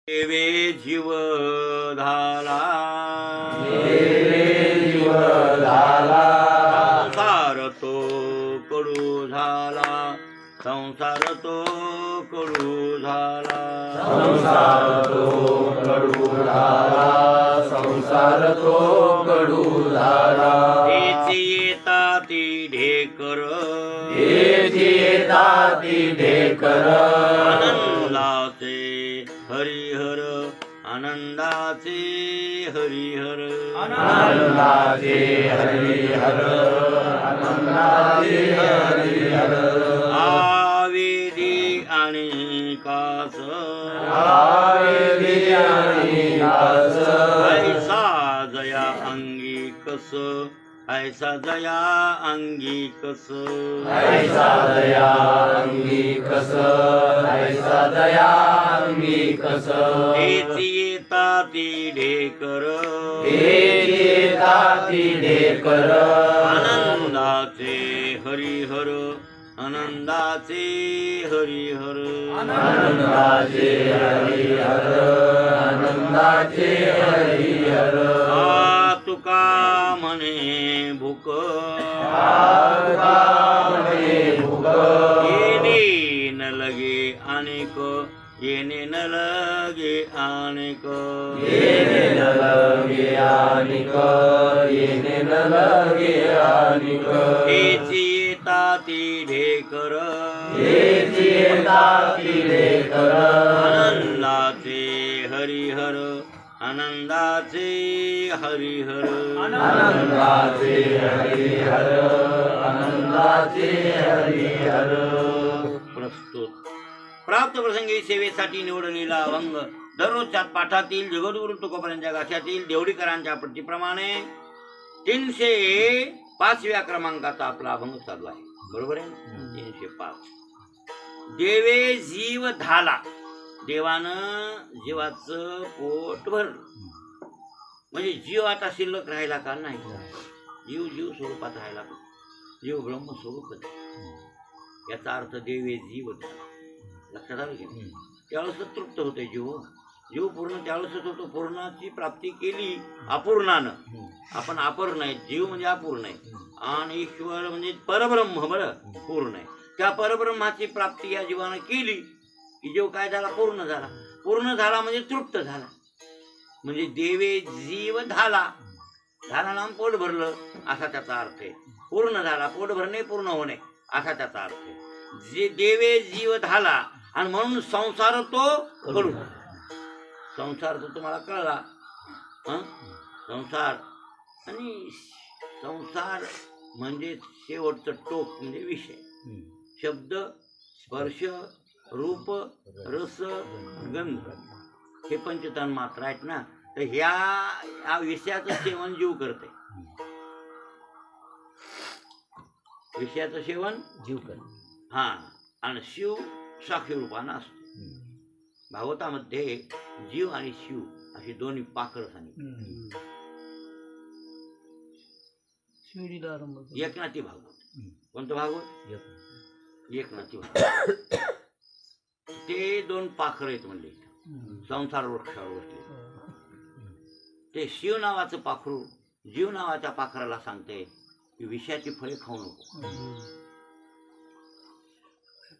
देवे जीव धाला संसार तो कडू झाला संसार तो कडू झाला संसार तो कडू झाला तेची येता ती ढेकर आनंदाचे हरिहर आनंदाचे हरिहर आवेदी आणि कास ऐसा जया अंगी कस ऐसा जया अंगी कस तेची येता ती ढेकर आनंदाचे हरिहर आनंदाचे हरिहर तुका म्हणे भूक येणे न लगे अनेक येणे न लगे अनेक तेची येता ती ढेकर आनंदाचे हरिहर आनंदाचे हरिहर प्रस्तुत प्राप्त प्रसंगी सेवेसाठी निवडलेला अभंग दररोजच्या पाठातील जगद्गुरु तुकोबांच्या गाथ्यातील देवडीकरांच्या पट्टीप्रमाणे 305व्या क्रमांकाचा आपला अभंग चालू आहे. बरोबर आहे. 305. देवे जीव धाला देवानं जीवाचं पोट भरलं म्हणजे जीव आता शिल्लक राहिला का नाही. जीव स्वरूपात राहिला जीव ब्रह्म स्वरूप याचा अर्थ देवे जीव धाला. लक्षात आलं की त्यावेळेस तृप्त होते जीव पूर्ण त्यावेळेसच होतो. पूर्णाची प्राप्ती केली अपूर्णानं. आपण अपूर्ण आहे. जीव म्हणजे अपूर्ण आहे आणि ईश्वर म्हणजे परब्रह्म बरं पूर्ण आहे. त्या परब्रह्माची प्राप्ती या जीवानं केली की जीव काय झाला पूर्ण झाला. पूर्ण झाला म्हणजे तृप्त झाला. म्हणजे देवे जीव धाला नाम पोट भरलं असा त्याचा अर्थ आहे. पूर्ण झाला पोट भरणे पूर्ण होणे असा त्याचा अर्थ आहे. जे देवे जीव धाला आणि म्हणून संसार तो कडू. संसार तो तुम्हाला कळला. संसार आणि संसार म्हणजे शेवटचं टोक म्हणजे विषय. शब्द स्पर्श रूप रस गंध हे पंचतन मात्र आहेत ना. तर ह्या विषयाचं सेवन जीव करते. विषयाचं सेवन जीव करते. हा आणि शिव साक्षी रूपानं असतो. भागवतामध्ये जीव आणि शिव अशी दोन्ही पाखर सांगितली. एकनाथी भागवत. कोणतं भागवत? एकनाथी भागवत. ते दोन पाखर आहेत म्हणले संसार वृक्षावर बसले. ते शिव नावाचं पाखरू जीव नावाच्या पाखराला सांगते की विषयाची फळे खाऊ नको.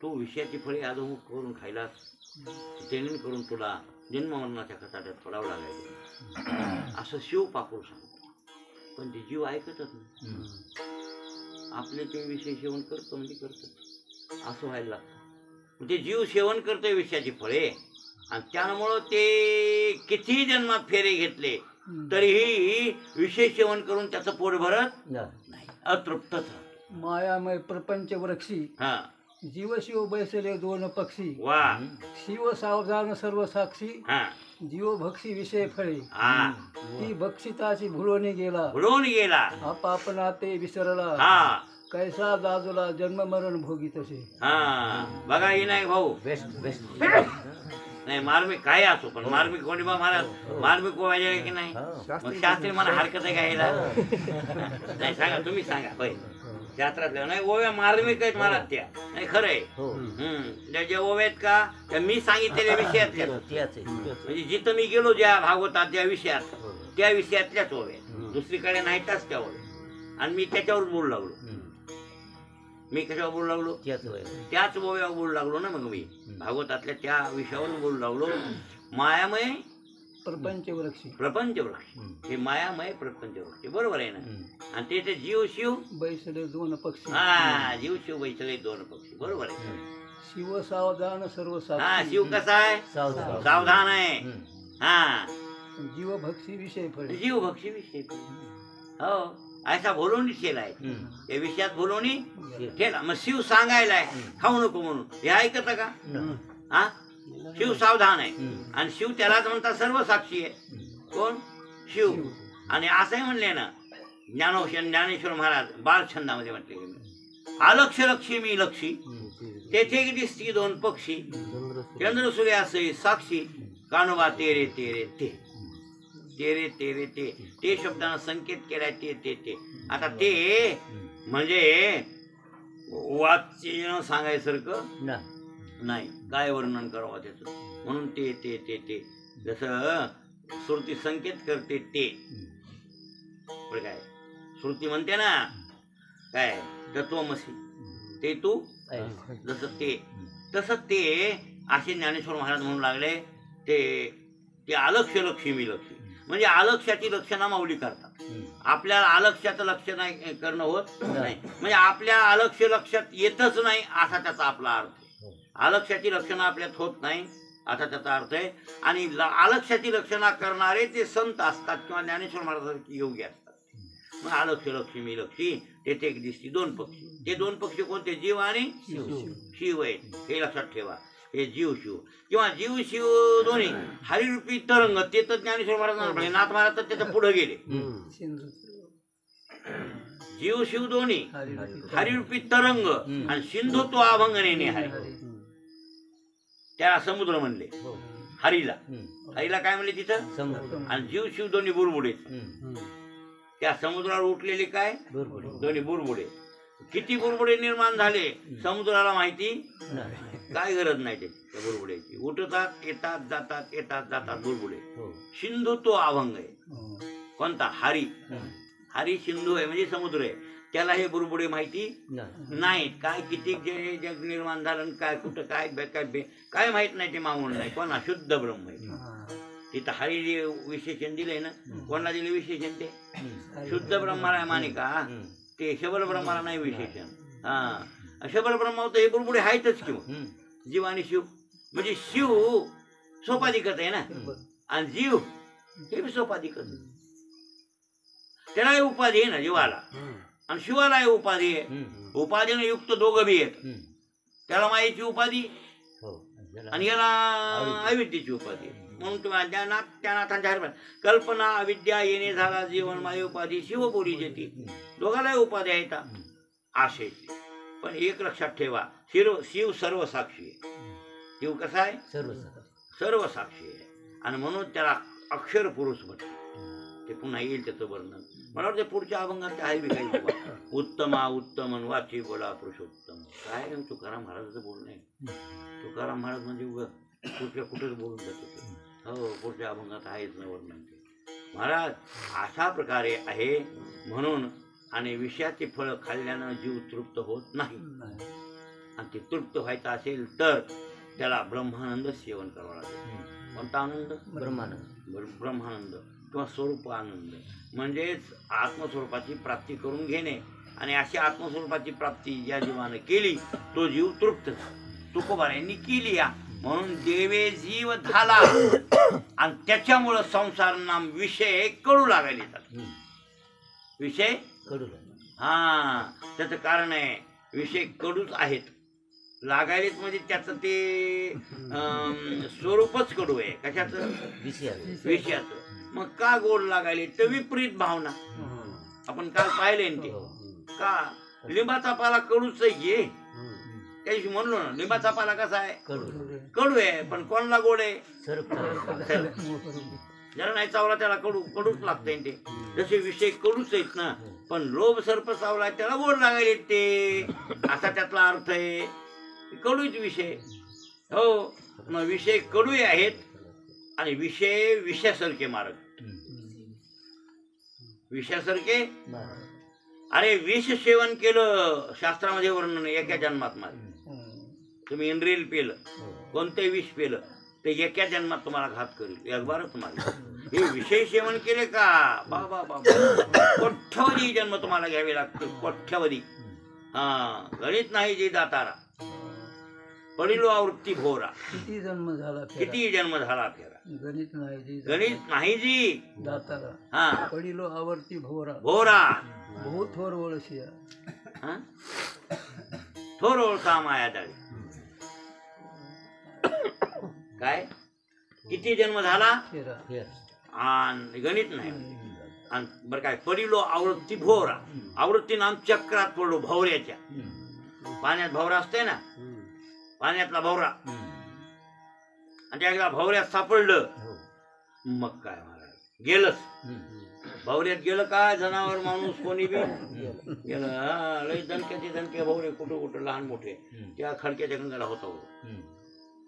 तो विषयाची फळे अधोमुख करून खायलास तेने करून तुला जन्ममरणाच्या कचाट्यात पडावं लागायचं असं शिव पाखरू सांगतो. पण ते जीव ऐकतच नाही. आपले ते विषय सेवन करतो म्हणजे करतो असं व्हायला लागतं. ते जीव सेवन करतोय विषयाची फळे आणि त्यामुळं ते किती जन्मात फेरे घेतले तरीही विषय सेवन करून त्याचं पोट भरत नाही. अतृप्तच राहतो. मायामय प्रपंच वृक्षी जीव शिव बैसले दोन पक्षी. वा. शिव सावधान सर्व साक्षी. जीव भक्षी विषय फळे. ती भक्षिताची भुलवणी गेला आपापना ते विसरला. कैसा दाजूला जन्म मरण भोगी तसे. बघा ही नाही भाऊ बेस्ट नाही मार्मिक काय असो पण मार्मिक कोणी महाराज मार्मिक पाहिजे की नाही. शास्त्री मला हरकत आहे घ्यायला नाही. सांगा तुम्ही सांगा. शास्त्रातल्या नाही ओव्या मार्मिक आहेत महाराज त्या नाही खरंय. ज्या ओव्या आहेत का त्या मी सांगितलेल्या विषयातल्या म्हणजे जिथं मी गेलो ज्या भागवतात ज्या विषयात त्या विषयातल्याच ओव्या दुसरीकडे नाहीतच त्या ओव्या आणि मी त्याच्यावर बोलू लागलो. मी कशावर बोलू लागलो त्याच ओव्यावर बोलू लागलो ना. मग मी भागवतातल्या त्या विषयावर बोलू लागलो. मायामय प्रपंच वृक्ष हे मायामय प्रपंच वृक्ष बरोबर आहे ना. आणि ते जीव शिव बैसले दोन पक्षी. हा जीव शिव बैसले दोन पक्षी बरोबर आहे. शिव सावधान सर्व हा शिव कसा आहे सावधान आहे. हा जीव भक्षी विषय फळे जीव भक्षी विषय हो असा बोलवणी केलाय या विषयात बोलवणी केला. मग शिव सांगायलाय खाऊ नको म्हणून हे ऐकत का. हा शिव सावधान आहे आणि शिव त्यालाच म्हणतात सर्व साक्षी आहे. कोण शिव. आणि असंही म्हणले ना ज्ञानेश्वर महाराज बालछंदामध्ये म्हटले अलक्ष लक्षी मी लक्षी तेथे दिसती दोन पक्षी चंद्र सूर्य असे साक्षी कानोबा तेरे तेरे ते तेरे तेरे ते ते शब्दानं संकेत केलाय ते ते ते. आता ते म्हणजे वाच्य सांगायसारखं नाही काय वर्णन करावं त्याचं म्हणून ते ते ते ते जसं श्रुती संकेत करते ते काय श्रुती म्हणते ना काय तत्वमसी ते तू जसं ते तसं ते असे ज्ञानेश्वर महाराज म्हणू लागले. ते अलक्ष्य लक्षी मी लक्षी म्हणजे अलक्ष्याची लक्षणा माऊली करतात. आपल्याला अलक्ष्याचं लक्ष नाही करणं होत नाही म्हणजे आपल्या अलक्ष्य लक्षात येतच नाही असा त्याचा आपला अर्थ. अलक्ष्याची लक्षणं आपल्यात होत नाही असा त्याचा अर्थ आहे. आणि अलक्ष्याची लक्षणा करणारे ते संत असतात किंवा ज्ञानेश्वर महाराजांसारखे योगी असतात. मग अलक्ष्य लक्षी मी लक्षी तेथे एक दिसती दोन पक्षी. ते दोन पक्षी कोणते जीव आणि शिव आहेत हे लक्षात ठेवा. हे जीव शिव किंवा जीव शिव दोन्ही हरिरूपी तरंग ते तर ज्ञानेश्वर महाराज नाथ महाराज तर त्याच्या पुढे गेले. जीव शिव दोन्ही हरिरूपी तरंग आणि सिंधू तो अभंगने आहे त्याला समुद्र म्हणले. हरीला काय म्हणले तिथं. आणि जीव शिव दोन्ही बुरबुडे त्या समुद्रावर उठलेले काय दोन्ही बुरबुडे. किती बुरबुडे निर्माण झाले समुद्राला माहिती काय गरज नाही त्या बुरबुड्याची. उठतात येतात जातात बुरबुडे. सिंधू तो अभंग आहे कोणता हरी सिंधू आहे म्हणजे समुद्र आहे. त्याला हे बुरबुडे माहिती नाहीत. काय किती जग निर्माण झालं काय कुठं काय काय माहित नाही ते मागून नाही. कोणा शुद्ध ब्रह्म आहे तिथं हरी जे विशेषण दिलंय ना कोणाला दिले विशेषण ते शुद्ध ब्रह्माला मानिका ते शबल ब्रह्माला नाही विशेषण. हा शबल ब्रह्मा तर हे बुरबुडे आहेतच किंवा जीव आणि शिव म्हणजे शिव सोपाधिकच आहे ना आणि जीव हे बी सोपाधिकच. त्याला उपाधी आहे ना जीवाला आणि शिवाला उपाधी आहे. उपाधीने युक्त दोघं बी आहेत. त्याला मायेची उपाधी आणि याला अविद्येची उपाधी. म्हणून तुम्हाला त्या नाथांच्या हरभर कल्पना अविद्या येणे झाला जीवन माये उपाधी शिव बोली जेती दोघांनाही उपाधी आहेत असे. पण एक लक्षात ठेवा शिव सर्व साक्षी आहे. शिव कसा आहे सर्व साक्षी आहे आणि म्हणून त्याला अक्षर पुरुष म्हणतात. ते पुन्हा येईल त्याचं वर्णन मला वाटतं पुढच्या अभंगात आहे बी काही उत्तमा उत्तम वाची बोला पुरुषोत्तम काय तुकाराम महाराजाचं बोलणं आहे. तुकाराम महाराज म्हणजे कुठेच बोलून जाते. हो पुढच्या अभंगात आहेच ना वर्णन ते. महाराज अशा प्रकारे आहे म्हणून आणि विषयाचे फळ खाल्ल्यानं जीव तृप्त होत नाही. आणि ते तृप्त व्हायचं असेल तर त्याला ब्रह्मानंद सेवन करावं लागेल. कोणता आनंद ब्रह्मानंद किंवा स्वरूप आनंद म्हणजेच आत्मस्वरूपाची प्राप्ती करून घेणे. आणि अशी आत्मस्वरूपाची प्राप्ती ज्या जीवानं केली तो जीव तृप्त तुकोबारायांनी केली या म्हणून देवे जीव झाला आणि त्याच्यामुळं संसार नाम विषय कडू लागायला येतात. विषय कडू हा त्याचं कारण आहे विषय कडूच आहेत लागायलेत म्हणजे त्याचं ते स्वरूपच कडू आहे. कशाचं विषयाचं. मग का गोड लागायले तर विपरीत भावना आपण काल पाहिले ते का लिंबाचा पाला कडूच आहे. त्याशी म्हणलो ना लिंबाचा पाला कसा आहे कडू आहे पण कोणाला गोड आहे ज्याला नाही चावला त्याला कडूच लागतंय ते. जसे विषय कडूच आहेत ना, पण लोभ सर्प चावला त्याला गोड लागायला येते, असा त्यातला अर्थ आहे. कडूच विषय. हो, मग विषय कडूही आहेत आणि विषय विषयासारखे मार्ग. विषयासारखे. अरे विष सेवन केलं, शास्त्रामध्ये वर्णन एका जन्मात मारे. तुम्ही इंद्रियल पेलं, कोणतंही विष पेलं ते एका जन्मात तुम्हाला घात करेल, एक बारच तुम्हाला. हे विषय सेवन केले का बाबा कोट्यावधी जन्म तुम्हाला घ्यावे लागते, कोट्यावधी. गणित नाही जे दातारा, पडिलो आवृत्ती भोरा. किती जन्म झाला फेरा. गणित नाही जी दातारा. हा, पडिलो आवृत्ती भोरा. बहुत थोर ओळशिया. थोर ओळखा माया डाळी. काय किती जन्म झाला आणि गणित नाही. आणि बरं काय, पडिलो आवृत्ती भोरा. आवृत्ती नाम चक्रात पडलो, भवऱ्याच्या. पाण्यात भवरा असते ना, पाण्यातला भवरा. आणि त्या भवऱ्यात सापडलं, मग काय महाराज गेलंच. भवऱ्यात गेलं काय, जनावर माणूस कोणी बी गेलं. लई दणके भवरे कुठं कुठं लहान मोठे. त्या खडक्याच्या गंगाला होता,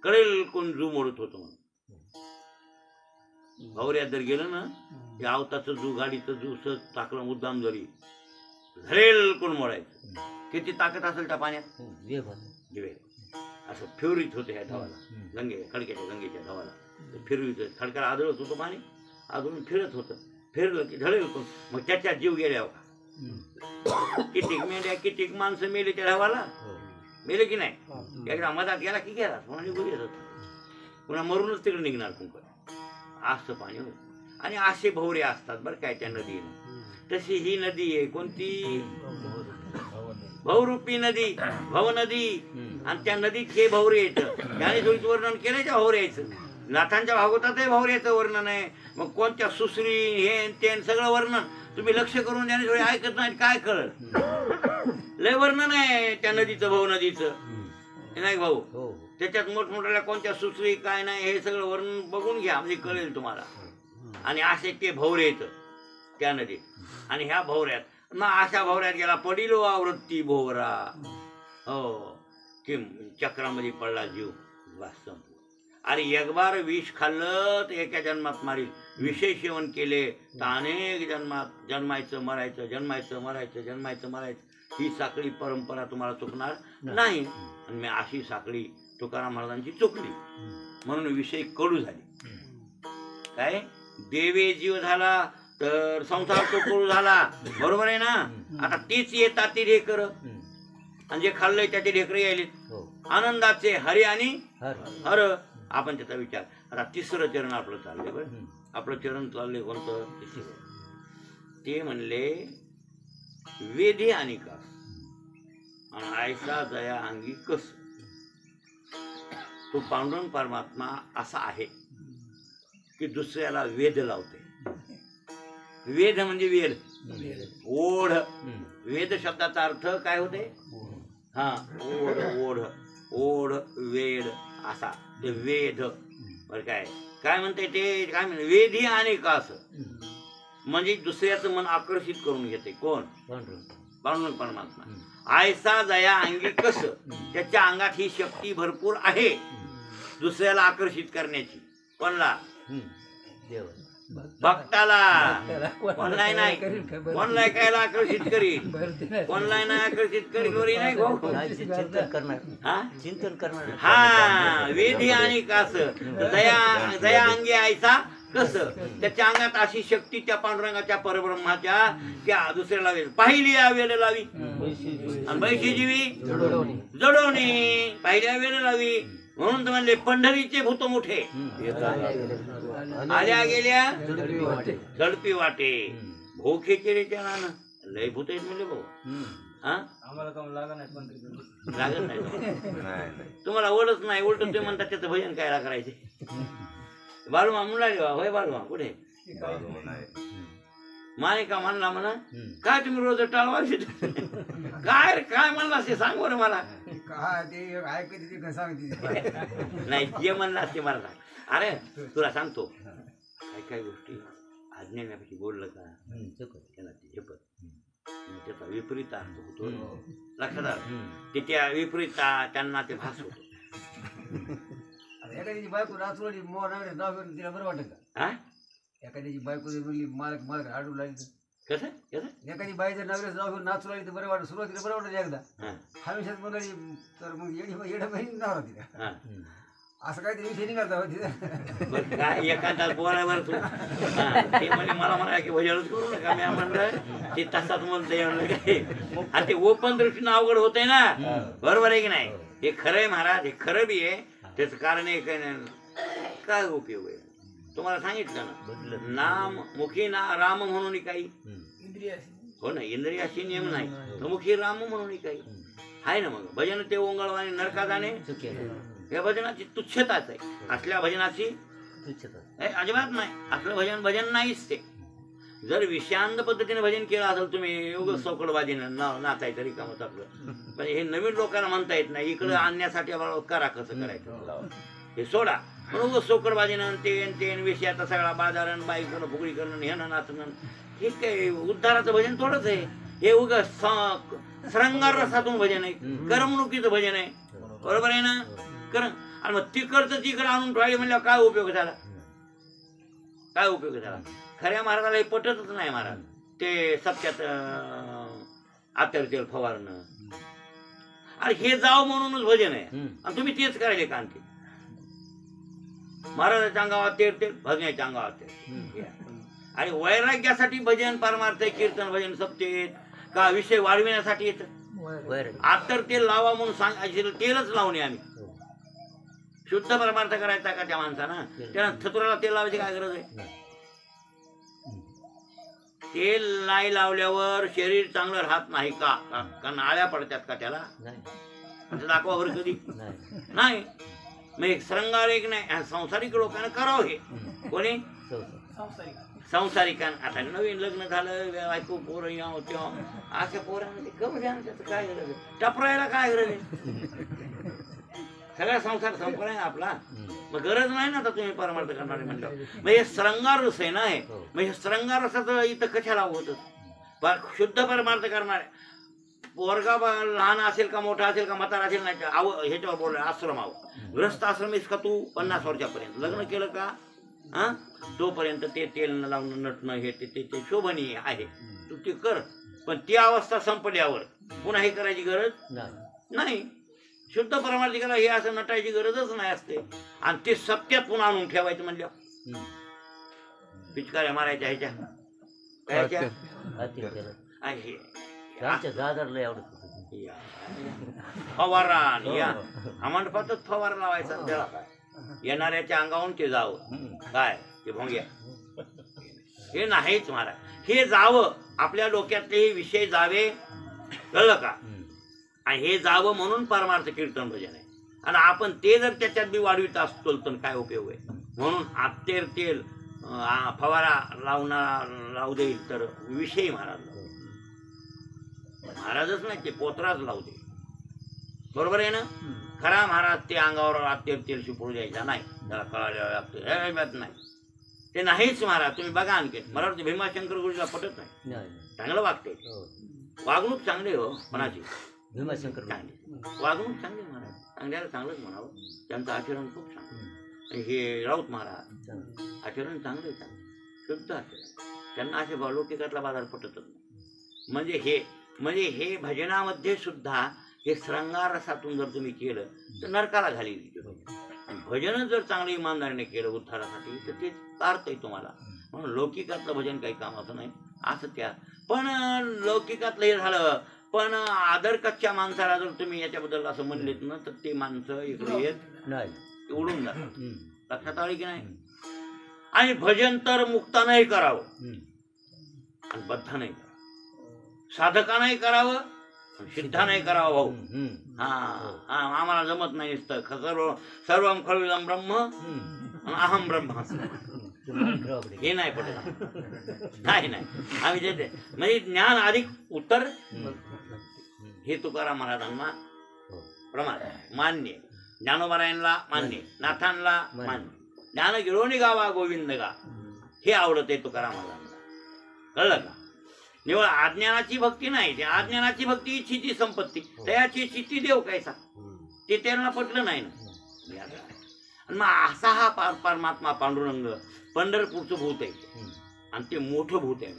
कळेल कोण जू मोडत होतं म्हणून. भवऱ्यात जर गेलं ना, या आवताचं जू, गाडीचं जू सहज टाकलं मुद्दाम जरी, धरेल कोण मोडायचं. किती ताकद असेल त्या पाण्यात. दिवे असं फिरवीत होते ह्या धावाला, गंगेच्या धावाला फिरवीत. खडकाला आदळत होतं पाणी, आदळून फिरत होतं. फिरलं की धरेल कोण. मग त्याच्यात जीव गेल्यावर कितीक मेंढ्या, कितीक माणसं मेले त्या धावाला. मेले की नाही. एकदा मधात गेला की गेला, पुन्हा निघून येत होता, पुन्हा मरूनच तिकडे निघणार कुंकड. असं पाणी होत. आणि असे भवरे असतात बरं काय त्या नदीनं. तशी ही नदी आहे कोणती, भवरूपी नदी, भवनदी. आणि त्या नदीत हे भवरे येतं. त्याने थोडीच वर्णन केलं त्या भवऱ्याचं. नाथांच्या भागवतातही भवऱ्याचं वर्णन आहे. मग कोणत्या सुसरी हे ते सगळं वर्णन तुम्ही लक्ष करून त्याने थोडी ऐकत नाही, काय कळल. लय वर्णन आहे त्या नदीचं, भाऊ नदीचं नाही भाऊ. त्याच्यात मोठमोठ्या कोणत्या सुसरी काय नाही हे सगळं वर्णन बघून घ्या, म्हणजे कळेल तुम्हाला. आणि असे ते भवरे येतं त्या नदीत. आणि ह्या भवऱ्यात मग अशा भवऱ्यात गेला, पडिलो आवृत्ती भोवरा. हो, की चक्रामध्ये पडला जीव, वास्तव. अरे एक बार विष खाल्लं तर एका जन्मात मारील. विषय सेवन केले तर अनेक जन्मात जन्मायचं मरायचं, जन्मायचं मरायचं, जन्मायचं मरायचं. ही साखळी परंपरा तुम्हाला चुकणार नाही. आणि मी अशी साखळी तुकाराम महाराजांची चुकली म्हणून विषय कडू झाली. काय देवे जीव झाला तर संसार तो कडू झाला, बरोबर आहे ना. आता तीच येतात ती ढेकर, आणि जे खाल्लंय त्याचे ढेकरे यायले आनंदाचे हरी आणि हर. आपण त्याचा विचार. आता तिसरं चरण आपलं चाललंय. बरं, आपलं चरण चाललंय कोणतं, ते म्हणले वेधी आणि कास आणि आयसा दया अंगी कस. तो पांडुरंग परमात्मा असा आहे की दुसऱ्याला वेध लावते. वेद म्हणजे वेद, ओढ. वेद शब्दाचा अर्थ काय होते, हा ओढ, ओढ, ओढ, वेद असा ते वेद. बरं काय काय म्हणते ते, काय म्हणते वेधी आणि कास. म्हणजे दुसऱ्याचं मन आकर्षित करून घेते. कोण, पांडुरंग परमात्मा. आयसा दया अंगी कस, त्याच्या अंगात ही शक्ती भरपूर आहे दुसऱ्याला आकर्षित करण्याची. कोणला, भक्ताला. कोणलाय नाही, कोणलाय कायला आकर्षित करील, कोणलाय नाही आकर्षित करील. वरी नाही चिंतन करणार. हा वेधी आणि कास. दया दया अंगी आयसा कस, त्याच्या अंगात अशी शक्ती त्या पांडुरंगाच्या परब्रह्माच्या त्या दुसऱ्याला पाहिली वेळ लावी आणि बैशी जीवी जडवणी. पहिल्या वेळ लावी म्हणून तर म्हणले पंढरीचे भूत मोठे आल्या गेल्या झडपी वाटे. भोखेचे रे त्या नाना लय भूत आहेत म्हणले भाऊ. लागत नाही तुम्हाला ओढच नाही. उलट ते म्हणतात त्याचं भजन काय करायचे. बाळूमा मुलाले होय, बाळूमा कुठे माने का म्हणला म्हणा, काय तुम्ही रोज टाळवा काय काय म्हणला ते सांग बरं मला. नाही जे म्हणला ते मला सांग. अरे तुला सांगतो काही काही गोष्टी आज्ञेण्यापेक्षा बोललं का त्यांना ते झेपत, त्याचा विपरीत अर्थ होतो. लक्षात आलं? ते त्या विपरीत त्यांना ते भास होतो. एखाद्याची बायको नाचवली मोहनाकडे नाव घेऊन तिला बरं वाटत का? हा एखाद्याची बायको जर म्हणली मालक मालक आडू लागली कसं कसं एखादी बाई जर नवऱ्याचं नाव घेऊन नाचू लागली तर बरं वाटत, सुरुवातीला बरं वाटत एकदा, हा हमेशाच म्हणाली तर मग येडं बहीण नाव तिला हा असं काहीतरी विषय निघालता तिथं. बरं काय एखादा बोलायवर तू ते म्हणजे मला म्हणा की भजनच करू नका. मी म्हणलं ते तसाच म्हणते आणि ते ओपन दृष्टीनं अवघड होतंय ना. बरोबर आहे की नाही? हे खरं आहे महाराज, हे खरं बी आहे. त्याचं कारण आहे काय उपयोग आहे तुम्हाला सांगितलं ना. नाम मुखी ना राम म्हणून काही हो ना, इंद्रियाशी नियम नाही तर मुखी राम म्हणून काही आहे ना. मग भजन ते ओंगळवाने नरका जाणे या भजनाची तुच्छताच आहे. असल्या भजनाची अजिबात नाही. असलं भजन भजन नाहीच ते. जर विषयांत पद्धतीने भजन केलं असेल तुम्ही उगाच चौकडबाजीनं नाचायचं रिकामच आपलं. पण हे नवीन लोकांना म्हणता येत नाही. इकडं आणण्यासाठी आम्हाला करा कसं करायचं हे सोडा. पण उगाच चौकडबाजीनं तेन विषयाचा सगळा बाजारण बाईकडं फुगडी करणं ह्यानं नाचणं हे काय उद्धाराचं भजन थोडंच आहे. हे उगाच श्रंगार रसातून भजन आहे, करमणुकीचं भजन आहे. बरोबर आहे ना? कारण आणि मग तिकडचं तिकडं आणून ठेवायला म्हणल्यावर काय उपयोग झाला? काय उपयोग झाला? खऱ्या महाराजाला हे पटतच नाही महाराज. ते सत्यात आतरतेल फवारणं आणि हे जाव म्हणूनच भजन आहे आणि तुम्ही तेच करायले का? आणखी महाराजाच्या अंगावर तेल भजनाच्या अंगावर तेल. आणि वैराग्यासाठी भजन परमार्थ कीर्तन भजन सत्य का विषय वाढविण्यासाठी येतं. आतर तेल लावा म्हणून सांगायचं, तेलच लावणे आम्ही. शुद्ध परमार्थ करायचा का त्या माणसानं? त्याला थतुराला तेल लावायची काय गरज आहे? तेल नाही लावल्यावर शरीर चांगलं राहत नाही का? कारण आळ्या पडतात का त्याला? दाखवा बरं कधी नाही. मग एक श्रंगार एक नाही संसारिक लोकांना करावं. हे कोणी संसारिकां आता नवीन लग्न झालं बायको पोरं यावं तेव्हा अशा पोरांना कमी द्या. त्याचं काय गरज आहे? टपरायला काय गरज आहे? सगळा संसार संपला आहे आपला. मग गरज नाही ना आता तुम्ही परमार्थ करणारे म्हणलं. मग हे श्रंगार रस आहे ना. हे मग हे श्रंगार रसाचं इथं कशाला होतं? शुद्ध परमार्थ करणारे पोरगा लहान असेल का मोठा असेल का म्हातारा असेल नाही ह्याच्यावर बोलला आश्रमावर ग्रस्त आश्रम आहेस का तू 50 वर्षापर्यंत लग्न केलं का हा तोपर्यंत ते तेल लावणं नटणं हे ते शोभनीय आहे. तू ते कर. पण ती अवस्था संपल्यावर पुन्हा हे करायची गरज नाही. शुद्ध परमार्थिकाला हे असं नटायची गरजच नाही असते. आणि ते सत्यात पुन्हा आणून ठेवायचं म्हणलं पिचकाऱ्या मारायच्या ह्याच्या फवारा या मंडपातच फवारा लावायचा. त्याला येणाऱ्याच्या अंगावरून ते जावं काय ते भोंग्या हे नाहीच महाराज. हे जावं आपल्या डोक्यातले हे विषय जावे. कळलं का? आणि हे जावं म्हणून परमार्थ कीर्तन भजन आहे. आणि आपण ते जर त्याच्यात बी वाढवित असतो तर काय उपयोग आहे? म्हणून आतेर तेल फवारा लावू देईल तर विषय महाराजच नाही ते पोत्राच लावू दे. बरोबर आहे ना? खरा महाराज ते अंगावर आतेर तेल शिपडू द्यायचा नाही. त्याला कळायला लागतं नाही. ते नाहीच महाराज. तुम्ही बघा आणखी मला वाटतं भीमाशंकर गुरुजीला पटत नाही. चांगलं वागते. वागणूक चांगली हो कोणाची भीमाशंकर वागणूक चांगली महाराज. चांगल्याला चांगलंच म्हणावं. त्यांचं आचरण खूप चांगलं. आणि हे राऊत महाराज आचरण चांगलं शुद्ध आचरण. त्यांना असे लौकिकातला बाजार पटतच नाही. म्हणजे हे भजनामध्ये सुद्धा हे श्रंगार रसातून जर तुम्ही केलं तर नरकाला घाली. भजनच जर चांगलं इमानदारीने केलं उद्धारासाठी तर ते तारतंय तुम्हाला. म्हणून लौकिकातलं भजन काही कामाचं नाही असं त्या. पण लौकिकातलं हे झालं. पण आदर कच्च्या माणसाला जर तुम्ही याच्याबद्दल असं म्हणलेत ना तर ते माणसं इकडे येत नाही उडून जातात. लक्षात आली की नाही? आणि भजन तर मुक्तानंही करावं आणि बद्धानंही करावं. साधकानंही करावं सिद्धानंही करावं भाऊ. आम्हाला जमत नाही नुसतं सर्व खळविदं ब्रह्म अहम ब्रह्म हे नाही पडत. नाही आम्ही देते म्हणजे ज्ञान अधिक उत्तर हे तुकाराम महाराजांना प्रमाण मान्य. ज्ञानोबारायांना मान्य. नाथांना मान्य. ज्ञान गिळोनी गावा गोविंद गा हे आवडत आहे तुकाराम महाराजांना. कळलं का? निवळ अज्ञानाची भक्ती नाही. ते अज्ञानाची भक्ती इच्छेची संपत्ती, त्याची चित्ती देव कैसा, ते त्यांना पटलं नाही ना. आणि मग असा हा परमात्मा पांडुरंग पंढरपूरचं भूत आहे आणि ते मोठं भूत आहे.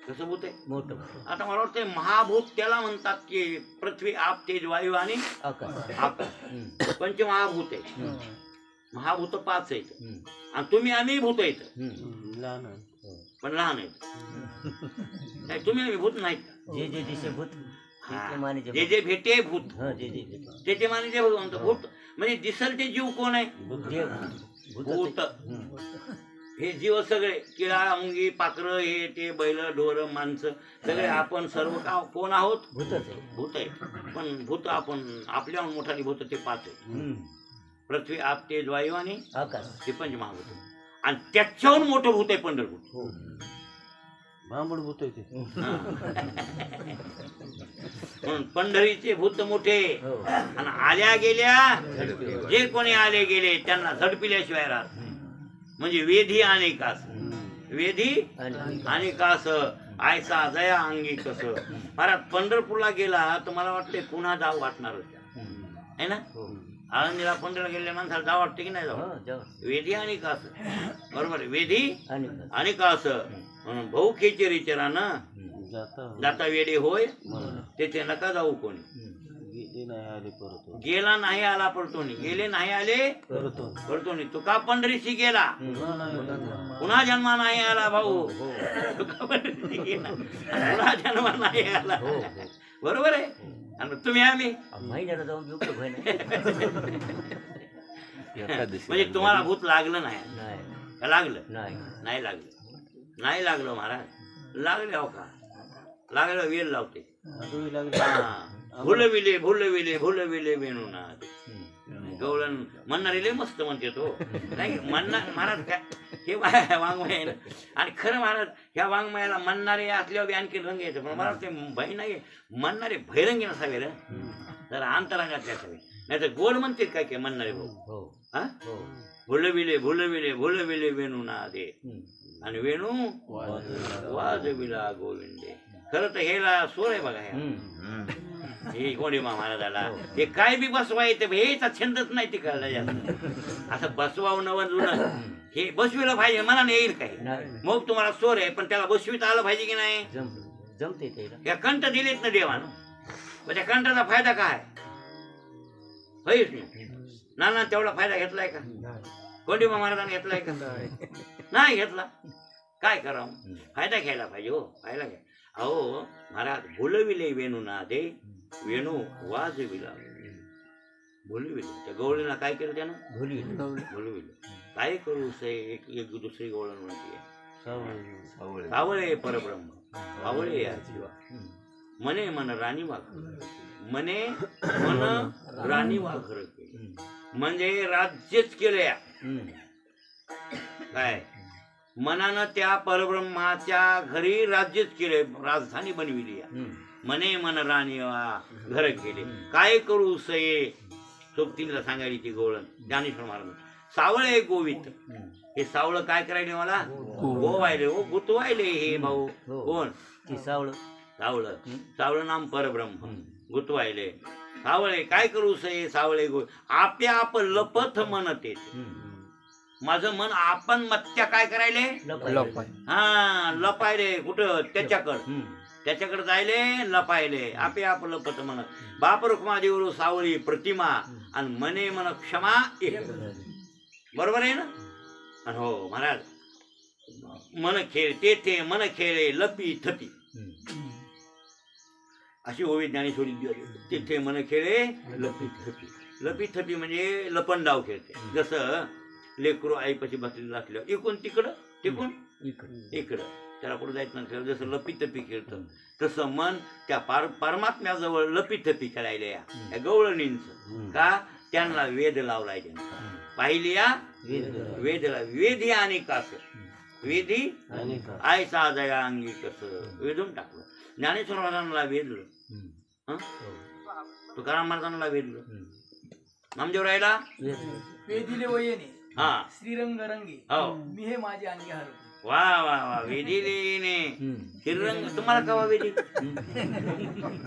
कसं भूत आहे? मोठं. आता मला वाटतं महाभूत त्याला म्हणतात की पृथ्वी, आप, तेज, वायू आणि आकाश पंचमहाभूत आहे. महाभूत 5 आहेत आणि तुम्ही आम्ही भूत आहेत, पण लहान आहेत. नाही तुम्ही आम्ही भूत नाहीत. जे जे दिसे भूत जे जे भेटे भूत, ते जे मानिते भगवंत. भूत म्हणजे दिसल ते जीव कोण आहे? भूत. हे जीव सगळे किडा, मुंगी, पाखरं, हे ते बैल, ढोर, माणसं सगळे आपण सर्व का कोण आहोत? भूत आहे. पण भूत आपण आपल्याहून मोठाली भूत ते 5 आहे. पृथ्वी, आप, तेज, वायू आणि आकाश हे पंचमहाभूत. आणि त्याच्याहून मोठं भूत आहे पंढरपूर. भांबड भूत आहे ते. म्हणून पंढरीचे भूत मोठे. आणि आल्या गेल्या जे कोणी आले गेले त्यांना झडपिल्याशिवाय राहत. म्हणजे वेधी आणि कास, वेधी आणि कास आयसा जया अंगी कस. महाराज पंढरपूरला गेला तर मला वाटते पुन्हा जाऊ वाटणार आहे ना. आळंदीला पंढरला गेलेल्या माणसाला जाऊ वाटते की नाही जाऊ? वेधी आणि कास, बरोबर. वेधी आणि कास म्हणून भाऊ खेचेरी चरानं जाता वेडे होय तेथे नका जाऊ कोणी. गेला नाही आला परतोनी, गेले नाही आले परतोनी. तुका पंढरीशी गेला पुन्हा जन्मा नाही आला भाऊ. तुका पंढरीशी गेला पुन्हा जन्मा नाही आला, बरोबर आहे. आणि तुम्ही आम्ही म्हणजे तुम्हाला भूत लागलं नाही? लागलं नाही? लागलं महाराज. लागले हो का? लागलं वेल लावते. भुलविले भुलविले भुलविले वेणूना. गवळण म्हणणारे लय मस्त म्हणते तो. नाही म्हणणार महाराज काय हे वाङ्मय आहे ना. आणि खरं महाराज ह्या वाङ्मयाला म्हणणारे असल्यावर आणखी रंग येतं. पण मला ते भय नाही म्हणणारे भैरंगी नसावे रे, जरा अंतरंगात असावे. नाही तर गोड म्हणते काय काय म्हणणारे भाऊ. हा भुलविले भुलविले भुलविले वेणूना दे आणि वेणू वाजविला गोविंदे. खरं तर हेला सोर आहे बघा. हे कोंडीबा महाराजाला हे काय बी बसवा येते, हेचा छंदच नाही ते कळलं जास्त. असं बसवाव नवं जुनं हे बसविलं पाहिजे मनाने येईल काय. मग तुम्हाला सोर आहे पण त्याला बसवीत आलं पाहिजे की नाही? जमते. या कंठ दिलेत ना देवानं, पण त्या कंठाचा फायदा काय होईच नाही ना. तेवढा फायदा घेतलाय का कोंडीबा महाराजांनी? घेतलाय का? नाही घेतला. काय करावं? फायदा घ्यायला पाहिजे हो, फायदा घ्या. अहो महाराज भुलविले वेणू ना दे, वेणू वाजविला. भुलविले त्या गवळीला काय केलं त्यानं? भुलविलं. काय करू से एक दुसरी गवळण म्हणते सावळे परब्रह्म, सावळे या जीवा. मने मन राणी वाघ, मने मन राणी वाघर केले. म्हणजे राज्यच केलं या काय मनानं त्या परब्रह्माच्या घरी राज्यच केले, राजधानी बनविली. मने मन राणी घर केले. काय करू सये सोबतीला सांगायची ती गवळण ज्ञानेश्वर महाराज. सावळे गोवित, हे सावळ काय करायले मला? गोवायले हो, गुतवायले हे भाऊ. कोण? सावळ. सावळ सावळ नाम परब्रह्म गुतवायले. सावळे काय करू सये सावळे गो आपल्या आप लपथ म्हणते. माझं मन आपण मत्या काय करायले? हा लपायले. कुठं? त्याच्याकडे जायले लपायले. आपे आप लपत मन. बाप रुक्मा देवरू सावळी प्रतिमा आणि मने मन क्षमा एक. बरोबर आहे ना? आणि हो महाराज मन खेळ तेथे मन खेळे लपी थपी अशी ओवी ज्ञानेश्वरी. तेथे मन खेळे लपी थपी. लपी थपी म्हणजे लपंडाव खेळते. जसं लेकरू आईपाशी बसलेलं असल्यावर इकडून तिकडं तिकडून इकडं त्याला कुठं जायचं नसलं. जसं लपीतपी खेळतं तसं मन त्या परमात्म्याजवळ लपीतपी खेळायला या गवळणींचं. का? त्यांना वेद लावलाय. त्यांना पाहिली या वेदला. वेधी आणि कास, वेधी आयसा जया अंगी कस. वेधून टाकलं. ज्ञानेश्वर महाराजांना वेधलं, तुकाराम महाराजांना वेधलं, नामदेवरायला वेदिले वयने. हा श्रीरंग रंगी हो मी हे माझे अंगी हरवले. वा वा वा वेदिलेने श्रीरंग तुम्हाला कवा वेदी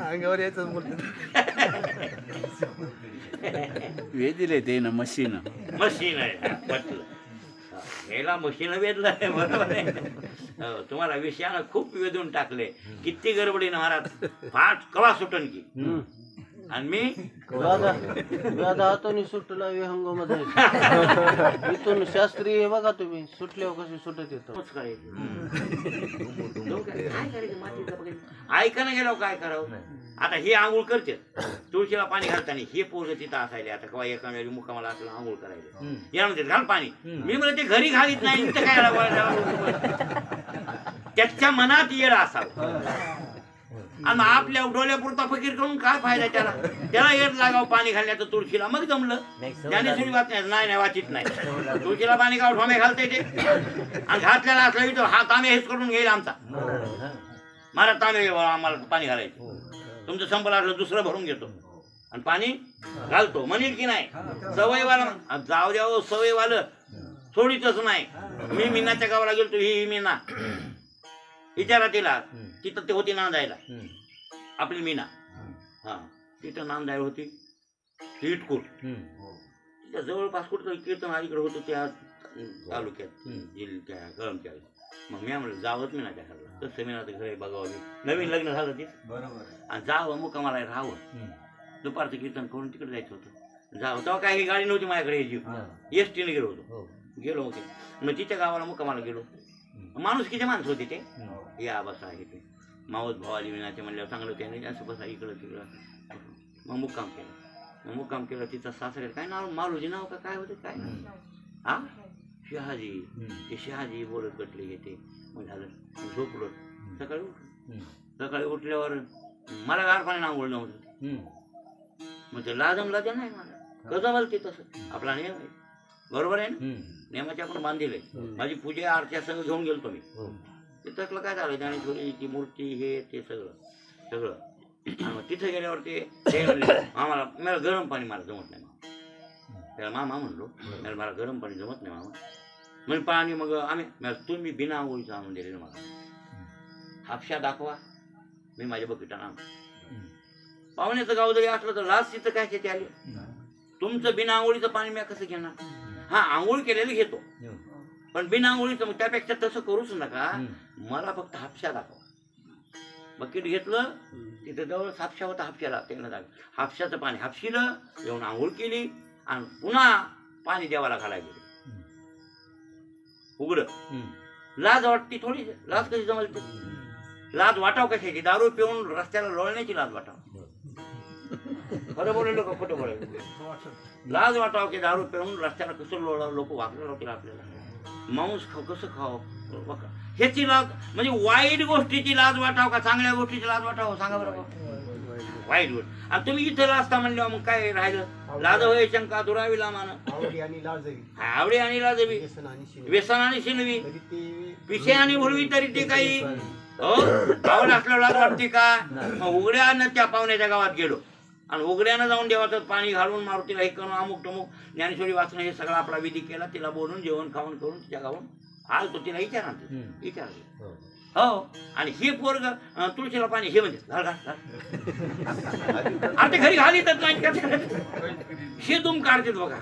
अंगावर यायचं वेदिले ते ना मशीन मशीन आहे म्हटलं याला मशीन वेदलं आहे बरोबर आहे हो, तुम्हाला विषयानं खूप वेधून टाकले किती गडबडीनं महाराज फाट कवा सुटन की आणि मी हाताने सुटला विहंग मध्ये इथून शास्त्रीय हे बघा तुम्ही सुटल्यावर कशी सुटत येतो तोच करायचं. काय करायचं मातीचं बघायचं. ऐकायला गेलो काय करावं आता हे आंघोळ करते तुळशीला पाणी घालताना हे पोरं तिथं असायले आता कवा एका वेळी मुकामाला असलं आंघोळ करायला या म्हणते घाल पाणी मी म्हणलं ते घरी घालीत नाही इथं काय त्याच्या मनात येड असावं आणि आपल्या डोळ्यापुरता फकीर करून काय फायदा त्याला त्याला येड लागावं पाणी घालण्याचं तुळशीला मग जमलं त्याने सुरू वाच नाही वाचित नाही तुळशीला पाणी गाव ठोमे घालता येते आणि घातलेला असला हा तांबे हेच करून घेईल आमचा मला तांबे आम्हाला पाणी घालायचं तुमचं संपलं असलं दुसरं भरून घेतो आणि पाणी घालतो म्हणेल की नाही सवयवाला जाऊ द्यावं सवयवालं सोडीतच नाही मी मीनाच्या गावाला गेलो ही मीना विचारा तिला तिथं ते होती नांदायला आपली मीना हा तिथं नांदायला होती इटकूट तिच्या जवळपास कुठं कीर्तन अलीकडे होतं त्या तालुक्यात जिल्ह्या कळमच्या मग मी म्हणलं जावंच मीनाच्या घरला तसं मीनाचं घर बघावं नवीन लग्न झालं ते आणि जावं मुकामाला राहावं दुपारचं कीर्तन करून तिकडे जायचं होतं जावं तेव्हा काही गाडी नव्हती माझ्याकडे यायची एसटीने गेलो होतो गेलो होते मग तिच्या गावाला मुकामाला गेलो माणूस किती माणसं होती ते या बसा आहे ते मावत भावाली विनाचे म्हणल्यावर चांगलं त्याने असं बसा इकडं तिकडं मग मुक्काम केलं तिचा सासरे काय नाव मालूजी नाव का काय होतं काय हा शहाजी ते शहाजी बोलत कटले घेते मग झालं झोपलो सकाळी उठल्यावर मला गार पाणी आंघोळ नव्हतं मग ते लाजम नाही मला कसं बोलते तसं आपला नियम आहे बरोबर आहे ना नियमाचे आपण बांधले माझी पूजा आरत्या सगळं घेऊन गेलो मी ते तसलं काय झालं ज्ञानेश्वरी ती मूर्ती हे ते सगळं मग तिथे गेल्यावर ते आम्हाला मला गरम पाणी मला जमत नाही त्याला मामा म्हणलो मला गरम पाणी जमत नाही मामा म्हणजे पाणी मग आम्ही तुम्ही बिना आंघोळीचं आणून दिले मला हापशा दाखवा मी माझ्या बकेटानं आणतो पाहुण्याचं गाव जरी असलं तर लास्ट तिथं काय त्याचे आले तुमचं बिना आंघोळीचं पाणी मी कसं घेणार हा आंघोळ केलेलं घेतो पण बिना आंघोळीचं मग त्यापेक्षा तसं करूच नका मला फक्त हापशा दाखवा बकेट घेतलं तिथं जवळ हापशा होता हापशाला त्याला हापशाचं पाणी हापशीलं येऊन आंघोळ केली आणि पुन्हा पाणी देवाला घालायला गेले उघड लाज वाटते थोडी लाज कशी जमलते लाज वाटाव कशाची दारू पिऊन रस्त्याला लोळण्याची लाज वाटाव खरं बोललो का खोटं बोलायचं लाज वाटाव की दारू पिऊन रस्त्याला कसं लोळावं लोक वागले होतील आपल्याला मांस खाऊ कसं खाव ह्याची लाज म्हणजे वाईट गोष्टीची लाज वाटाव का चांगल्या गोष्टीची लाज वाटाव सांगा बरं वाईट गोष्ट आणि तुम्ही इथं लाजता म्हणल्यावर मग काय राहिलं लाज होय शंका दुरावी लामान आवडी आणि लाजवी व्यसन आणि शिनवी पिशे आणि भुलवी तरी ते काही हो आवड असल्यावर लाज वाटते का मग उघड्यानं त्या पाहुण्याच्या गावात गेलो आणि उघड्यानं जाऊन देवाचं पाणी घालून मारुतीला हे करून अमुक टमुक ज्ञानेश्वरी वाचणं हे सगळं आपला विधी केला तिला बोलून जेवण खावण करून तिच्या गावून आल तो तिला विचारलं हो आणि हे पोरग तुळशीला पाणी हे म्हणजे घाल आता घरी घालीतच नाही हे तुम काढतात बघा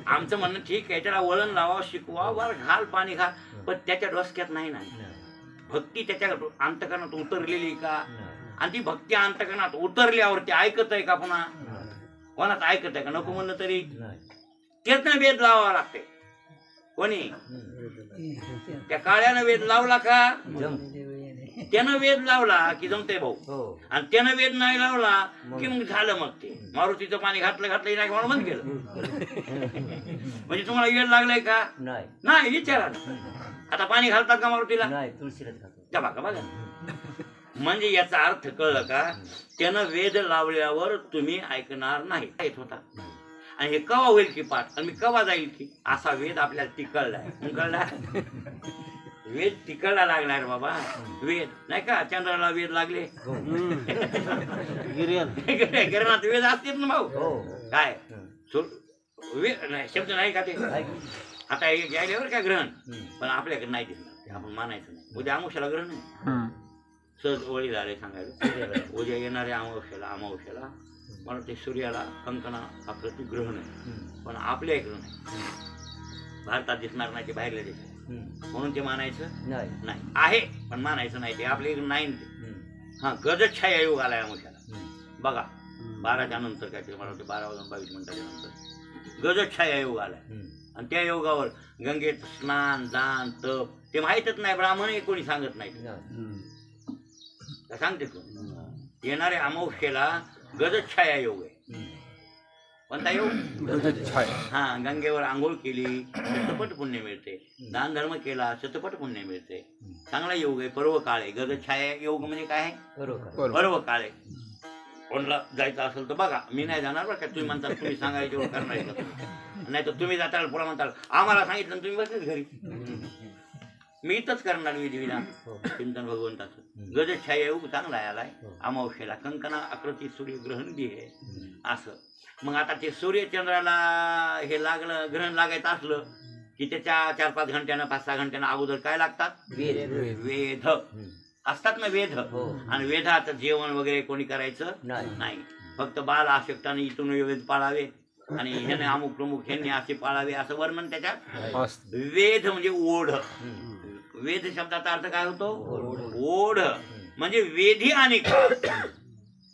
आमचं म्हणणं ठीक आहे त्याला वळण लावा शिकवा वर घाल पाणी घाल पण त्याच्या डोसक्यात नाही ना भक्ती त्याच्या अंतकरणात उतरलेली का आणि ती भक्ती अंतकरणात उतरल्यावर ते ऐकत आहे का पुन्हा कोणाच ऐकत आहे का नको म्हणलं तरी त्यातनं वेद लावावा लागते कोणी त्या काळ्यानं वेद लावला का त्यानं वेद लावला की जमते भाऊ आणि त्यानं वेद नाही लावला की मग झालं मग ते मारुतीचं पाणी घातलं नाही म्हणून बंद केलं म्हणजे तुम्हाला वेद लागलाय का नाही विचारा आता पाणी घालतात का मारुतीला त्या बघा म्हणजे याचा अर्थ कळलं का त्यानं वेद लावल्यावर तुम्ही ऐकणार नाही येत होता आणि हे कवा होईल की पाठ आणि मी कवा जाईल की असा वेद आपल्याला टिकळलाय कळला वेद टिकळला लागणार बाबा वेद नाही का चंद्राला वेद लागले गिरणात वेद असतील ना भाऊ काय शब्द नाही का ते आता हे गेल्यावर काय ग्रहण, पण आपल्याकडे नाही दिसणार, ते आपण मानायचं नाही. उद्या अमावस्याला ग्रहण आहे, सहज वळी झाले सांगायला. उद्या येणाऱ्या अमावस्याला मला ते सूर्याला कंकणा आकृती ग्रहण आहे, पण आपल्या इकडं नाही, भारतात दिसणार नाही, ते बाहेरल्या देशात, म्हणून ते मानायचं नाही. आहे पण मानायचं नाही, ते आपल्या इकडे नाही ते. हा, गजछाया योग आलाय अमावस्याला बघा, 12च्या नंतर काय ते मला वाटतं 12:22 नंतर गजछाया योग आलाय. आणि त्या योगावर गंगेत स्नान दान तप ते माहीतच नाही, ब्राह्मण कोणी सांगत नाही, सांगते कोण. येणाऱ्या अमावस्येला गजछाया योग आहे. कोणता योग? हा, गंगेवर आंघोळ केली शतपट पुण्य मिळते, दान धर्म केला शतपट पुण्य मिळते, चांगला योग आहे. पर्व काळ आहे. गजछाया योग म्हणजे काय आहे? पर्व काळ आहे. कोणला जायचं असेल तर बघा, मी नाही जाणार बरं का. तुम्ही म्हणता तुम्ही सांगायचं करणार आहे का, नाही तर तुम्ही जाताल पुढे म्हणताल आम्हाला सांगितलं तुम्ही बसलेच घरी. मी इथंच करणार विधिविधान चिंतन भगवंताचं. गजछाया योग चांगला आलाय अमावस्येला. कंकणा आकृती सूर्यग्रहण बी आहे असं. मग आता ते सूर्यचंद्राला हे लागलं, ग्रहण लागायचं असलं की त्याच्या 4-5 घंट्यानं 5-6 घंट्यानं अगोदर काय लागतात? वेध असतात ना, वेध. आणि वेधाचं जेवण वगैरे कोणी करायचं नाही. फक्त बाल आशक्ताने इथून वेध पाळावे आणि ह्याने अमुक प्रमुख ह्यांनी असे पाळावे असं वर्णन त्याच्यात. वेध म्हणजे ओढ. वेध शब्दाचा अर्थ काय होतो? ओढ. म्हणजे वेधी आणि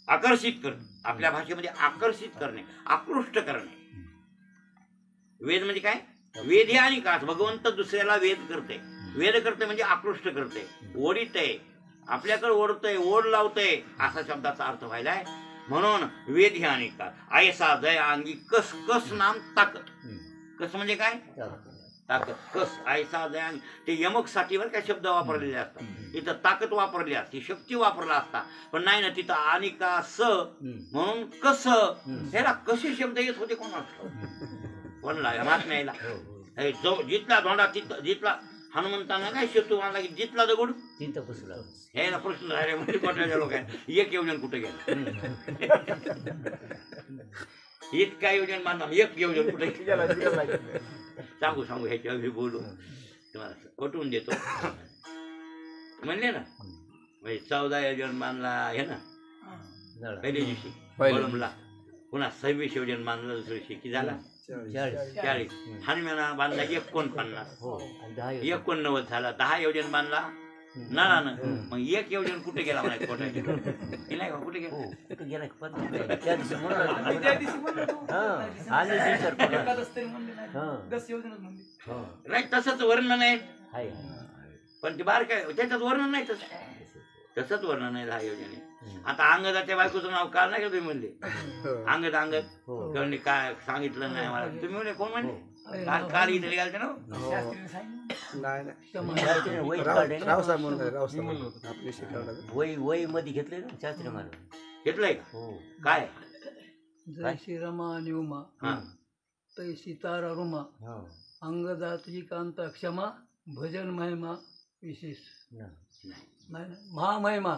आकर्षित करणे. आपल्या भाषेमध्ये आकर्षित करणे, आकृष्ट करणे. वेद म्हणजे काय? वेधी आणि कास. भगवंत दुसऱ्याला वेद करते. वेद करते म्हणजे आकृष्ट करते, ओढीत आहे, आपल्याकडे ओढतय, ओढ लावतय असा शब्दाचा अर्थ व्हायलाय. म्हणून वेधी आणि कास. ऐसा दया अंगी कस. कस नाम ताकद. कस म्हणजे काय? ताकद. कस ऐसा दया. ते यमक साठीवर काय शब्द वापरलेले असतात, इथं ताकद वापरली असते, शक्ती वापरला असता, पण नाही ना, तिथं आणि का स म्हणून कस. ह्याला कसे शब्द येत होते कोणला महात्म्याला. जो जितला धोंडा जितला हनुमंतांना काय शेतू मानला की जितला दगड तिथं बसला. ह्याला प्रश्न राहिले म्हणजे कोणाच्या लोकांना एक योजन कुठे गेला, इतका योजन मानला, एक योजन कुठे गेला. सांगू ह्याच्या मी बोलू तुम्हाला पटवून देतो. म्हणले ना, म्हणजे 14 योजन मानला हे ना पहिल्या दिवशी कळमला, पुन्हा 26 योजन मानला दुसऱ्या दिवशी की झाला 40. हनुमाना बांधला 49, 89 झाला. 10 योजन बांधला नळानं. मग एक योजन कुठे गेला म्हणायचं कोटायचे नाही का, कुठे गेला नाही. तसंच वर्णन आहे, पण ते बार काय त्याच्यात वर्णन नाही. तसंच वर्णन आहे 10 योजने. आता अंगदाच्या बायकोचं नाव काल नाही का तुम्ही म्हणले? अंगद कोणी काय सांगितलं नाही मला. तुम्ही म्हणले कोण म्हणले? काल इथे घालते ना वही मध्ये घेतलंय ना शास्त्री महाराज. घेतलंय का? काय? जैशी रमा आणि उमा तैशी तारा रुमा अंगदाची कांता क्षमा भजन महिमा विशेष महामहिमा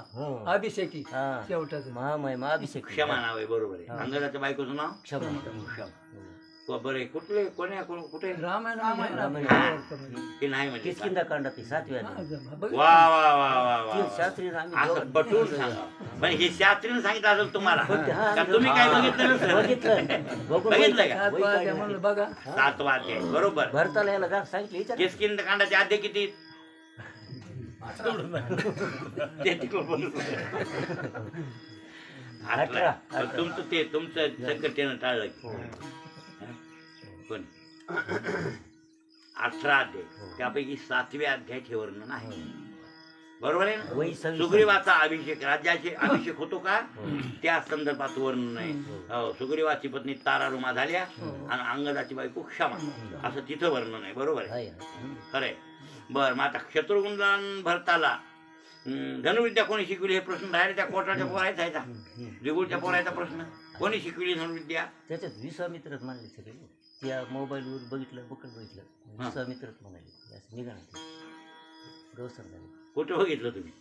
अभिषेकी शेवटाचं महामहिमा अभिषेक क्षमा नाव आहे. बरोबर आहे. अंगदाच्या बायकोचं नाव क्षमा. बरे कुठले कोण्या कुठे रामायण ते नाही म्हणजे किष्किंधा कांडात 7व्या वा वा वा वा वा शास्त्री असं पटवून सांगा. पण हे शास्त्रीने सांगितलं असेल तुम्हाला का तुम्ही काय बघितलंय का? बघा 7वा अध्याय बरोबर. भरताला याला सांगितलं किष्किंधा कांडाचे अध्याय किती? तुमचं ते तुमचं संकटेनं टाळलं. पण 18 अध्याय त्यापैकी 7व्या अध्यायाचे वर्णन आहे. बरोबर आहे ना? सुग्रीवाचा अभिषेक, राज्याचे अभिषेक होतो का त्या संदर्भात वर्णन आहे. हो, सुग्रीवाची पत्नी तारारुमा झाल्या आणि अंगदाची बायको क्षमा असं तिथं वर्णन आहे. बरोबर आहे, खरंय. बर, मग आता शत्रुघ्न भरताला धनुर्विद्या कोणी शिकवली हे प्रश्न राहिले. त्या कोटाच्या पोरायचा आहे, जिगुळच्या पोरायचा प्रश्न कोणी शिकवली धनुर्विद्या? त्याच्यात विश्वामित्रच मानले सगळे. त्या मोबाईलवर बघितलं विश्वामित्रच म्हणाले. असं निघालं गौसर झाले. कुठे बघितलं तुम्ही?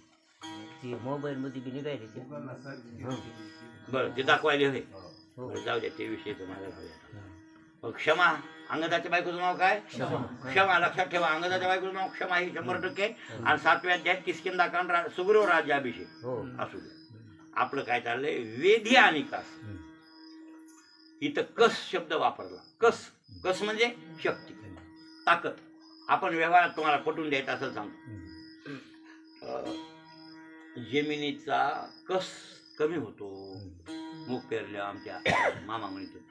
ते मोबाईल मध्ये बी निघायले ते. बरं, ते दाखवायले होय. जाऊ द्या, ते विषय तुम्हाला मग क्षमा, अंगदाच्या बायकोचं नाव काय? क्षमा. लक्षात ठेवा, अंगदाच्या बायकोचं नाव क्षमा हे 100%. आणि 7व्या अध्यायात किष्किंधा सुग्रीव राज्याभिषेक असू दे. आपलं काय चाललंय? वेधी आणि कस. इथं कस शब्द वापरला. कस, कस म्हणजे शक्ती, ताकद. आपण व्यवहारात तुम्हाला पटवून द्यायचं असं सांगतो. जमिनीचा कस कमी होतो. मूग पेरल्या आमच्या मामा म्हणत होता,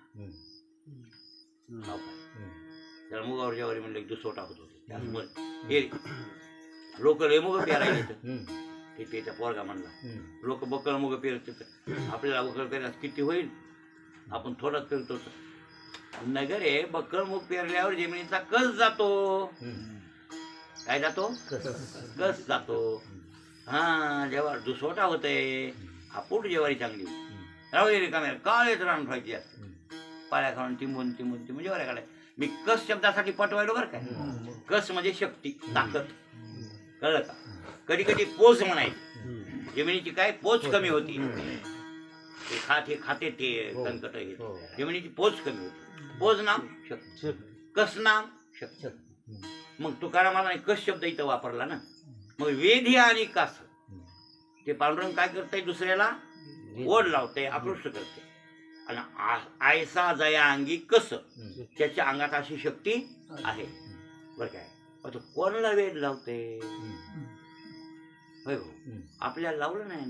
त्याला मुगावर ज्यावारी म्हणलं दुसोटा होत होते. लोक लय मुग पेरायला ते त्याच्या पोरगा म्हणला, लोक बकळ मुग पेरत, आपल्याला बकळ पेरल्यास किती होईल? आपण थोडाच पेरतो. नगर आहे, बकळ मुग पेरल्यावर जमिनीचा कस जातो. काय जातो? कस जातो. हा, जेव्हा दुसोटा होते, आपूट जेवारी चांगली राहू दे रिकाम्या काळेच रान ठेवायची असते. पाया खाऊन टिंबून टिंबून टिंबून जेवाऱ्या काढायचं. मी कस शब्दासाठी पटवायलो बरं काय. कस म्हणजे शक्ती, ताकद. कळलं का? कधी कधी पोच म्हणायची. जमिनीची काय पोच कमी होती. हे खाते ते कणकट हे, जमिनीची पोच कमी होती. पोच नाम शक्ती, कस नाम शक्ती. मग तुकारामाने कस शब्द इथं वापरला ना. मग वेधी आणि कस, ते पांडुरंग काय करतंय? दुसऱ्याला ओढ लावते, आकृष्ट करते. आणि आयसा जया अंगी कस, त्याच्या अंगात अशी शक्ती आहे बरं काय. आता कोणाला वेध लावते? होय भाऊ, आपल्याला लावलं नाही.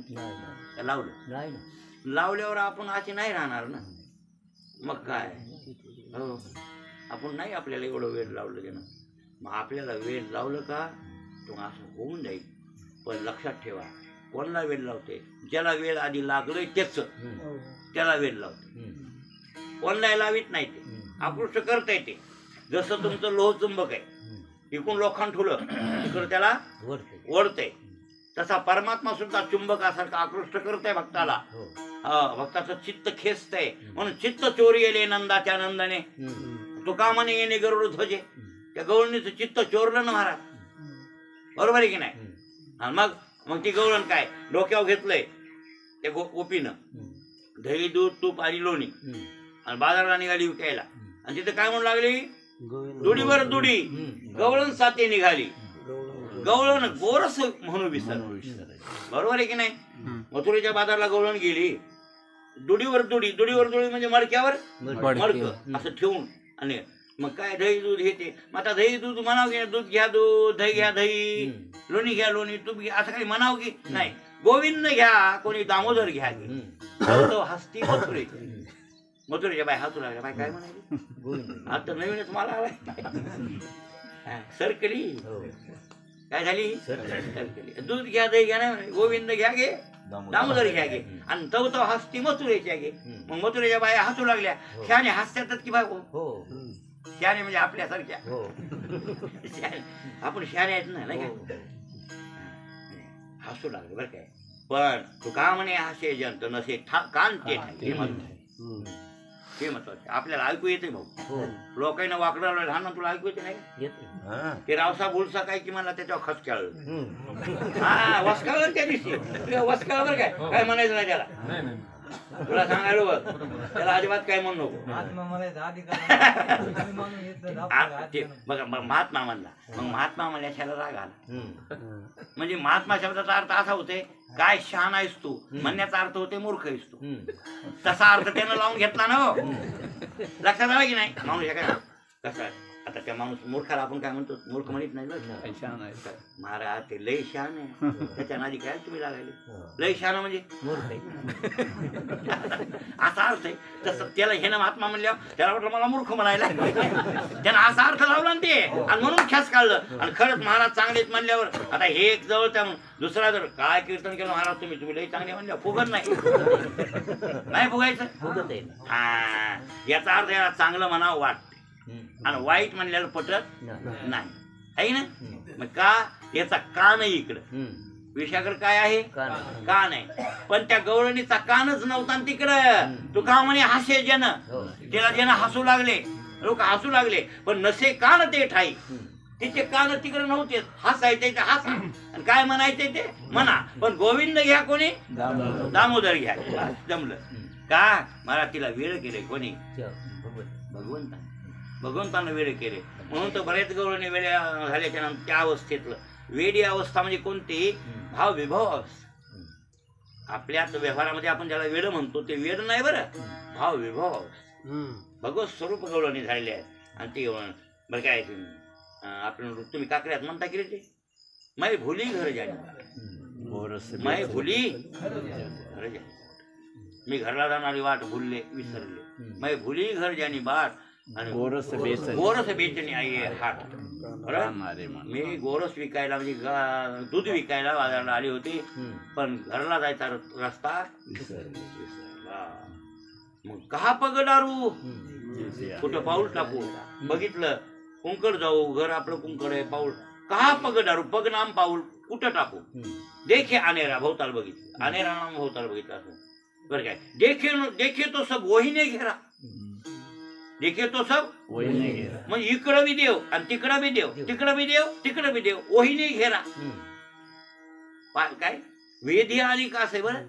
लावलं, लावल्यावर आपण असे नाही राहणार ना. मग काय हो, आपण नाही आपल्याला एवढं वेळ लावलं गेलं. मग आपल्याला वेळ लावलं का तो असं होऊन जाईल. पण लक्षात ठेवा, कोणाला वेळ लावते? ज्याला वेळ आधी लागलोय त्याच, त्याला वेळ लावते. कोणाला लावित नाही. ते आकृष्ट करता येते. जसं तुमचं लोह चुंबक आहे, इकडून लोखंड ठुलं तिकडं त्याला ओढतंय, तसा परमात्मा सुद्धा चुंबकासारखा आकृष्ट करतोय भक्ताला. भक्ताचं चित्त खेचतंय. म्हणून चित्त चोरी येले नंदाच्या नंदाने, तुका म्हणे येणे गरुड ध्वजे. त्या गवळणीचं चित्त चोरलं ना महाराज. बरोबर आहे की नाही? आणि मग ती गवळण काय डोक्यावर घेतलंय त्या गोपीनं, दही दूध तूप आणि लोणी, आणि बाजाराला निघाली विकायला. आणि तिथे काय म्हणू लागली? दुडीवर दुडी गवळण साथे निघाली. गवळण गोरस म्हणून विसर. बरोबर आहे की नाही? मथुरेच्या बाजारला गवळण गेली, दुडीवर दुडी. दुडीवर दुडी म्हणजे मडक्यावर मडक असं ठेवून. आणि मग काय दही दूध हे ते. मग आता दही दूध म्हणाव की दूध घ्या दूध, दही घ्या दही, लोणी घ्या लोणी, तूप घ्या, असं काही म्हणाव की नाही. गोविंद घ्या, कोणी दामोदर घ्या. हस्ती मथुरे, मथुरेच्या बाय हातू लागल्या. बाय काय म्हणाली? आता नवीनच मला आलाय. सरकली काय झाली? सरकली. दूध घ्या दही घ्या नाही, गोविंद घ्या गे, दामोदर घ्या गे. आणि तव हस्ती मथुरेच्या गे. मग मथुरेच्या बाया हसू लागल्या. शहाणे हसत्यातच की बाय. शहाणे म्हणजे आपल्यासारख्या. आपण शहाणे आहेत ना, नाही का? हसू लागले बरं काय. पण तू का म्हणे हसे जंत नसे कान ते महत्वाचे. आपल्याला ऐकू येते भाऊ. लोकांना वाकडं लहान तुला ऐकू येते नाही? ते रावसा बुलसा काय की मला त्याच्यावर खचकाळ. हा वसकाळ त्या दिवशी वसकाळ बरं काय. काय म्हणायचं नाही त्याला. तुला सांगायलो बघ, त्याला अजिबात काय म्हणू नको. बघा महात्मा म्हणला. मग महात्मा म्हणल्याशाला राग आला. म्हणजे महात्मा शब्दाचा अर्थ असा होते काय शहाणा आहेस तू, म्हणण्याचा अर्थ होते मूर्ख आहेस तू. तसा अर्थ त्यानं लावून घेतला ना. हो लक्षात आला की नाही? माणूस काय कसा आता त्या माणूस मूर्खाला आपण काय म्हणतो? मूर्ख म्हणत नाही. महाराज ते लय शहाण आहे, त्याच्या नादी काय तुम्ही लागायले? लय शहाण म्हणजे मूर्ख असा अर्थ आहे. तसं त्याला हे ना महात्मा म्हणल्यावर त्याला वाटलं मला मूर्ख म्हणायला. त्यानं असा अर्थ लावला ना ते, आणि म्हणून ख्यास काढलं. आणि खरंच महाराज चांगलेच म्हणल्यावर आता हे एक जवळ त्या दुसरा जर काय कीर्तन केलं महाराज तुम्ही लय चांगले म्हणल्यावर फुगत नाही. नाही फुगायचं. फुगत आहे. हा याचा अर्थ याला चांगलं म्हणावं वाटतं आणि वाईट म्हणल्याला पटत नाही आहे ना. मग का याचा कान आहे इकडं. विषयाकडे काय आहे? कान आहे. पण त्या गवळणीचा कानच नव्हता तिकडं. तू का म्हणे हसे जन, त्याला जन हसू लागले, लोक हसू लागले. पण नसे कान ते ठाई, तिचे कान तिकडे नव्हते. हसायचे ते हसा, आणि काय म्हणायचे ते म्हणा. पण गोविंद घ्या कोणी? दामोदर घ्या. जमलं का? मला तिला वेळ केले कोणी? भगवंता. भगवंतानं वेळ केले म्हणून तर बऱ्याच गवळणी वेळ्या झाल्याच्या नंतर त्या अवस्थेतलं वेडी अवस्था म्हणजे कोणती भाव विभाव अवस्था. आपल्याच व्यवहारामध्ये आपण ज्याला वेड म्हणतो ते वेड नाही बरं, भाव विभाव अवस्था. भगवत स्वरूप गवळणी झालेले आहेत आणि ते बरं काय आपण तुम्ही काकड्यात म्हणता की रे ते मै भुली घर जाणे, मै भुली घर जाणे. मी घरला जाणारी वाट भुलले विसरले, मै भुली घर जाणी बाट आणि गोरस बेचणी आई हाट. मी गोरस विकायला म्हणजे दूध विकायला बाजारला आली होती पण घरला जायचा रस्ता मग कहा पगडारू कुठं पाऊल टाकू. बघितलं कुंकड जाऊ, घर आपलं कुंकड आहे, पाऊल कहा पगडारू पग नाम पाऊल कुठं टाकू. देखे आनेरा भोवताल बघितलं, आनेरा नाम भोवताल बघितलं असं बरं काय. देखे तो सब वही नाही घेरा, देखे तो सब म्हणजे इकडं बी देव आणि तिकडं बी देव, तिकडं बी देव तिकडं बी देव, ओही नाही घेरा. काय वेधी आणि का आहे बरं,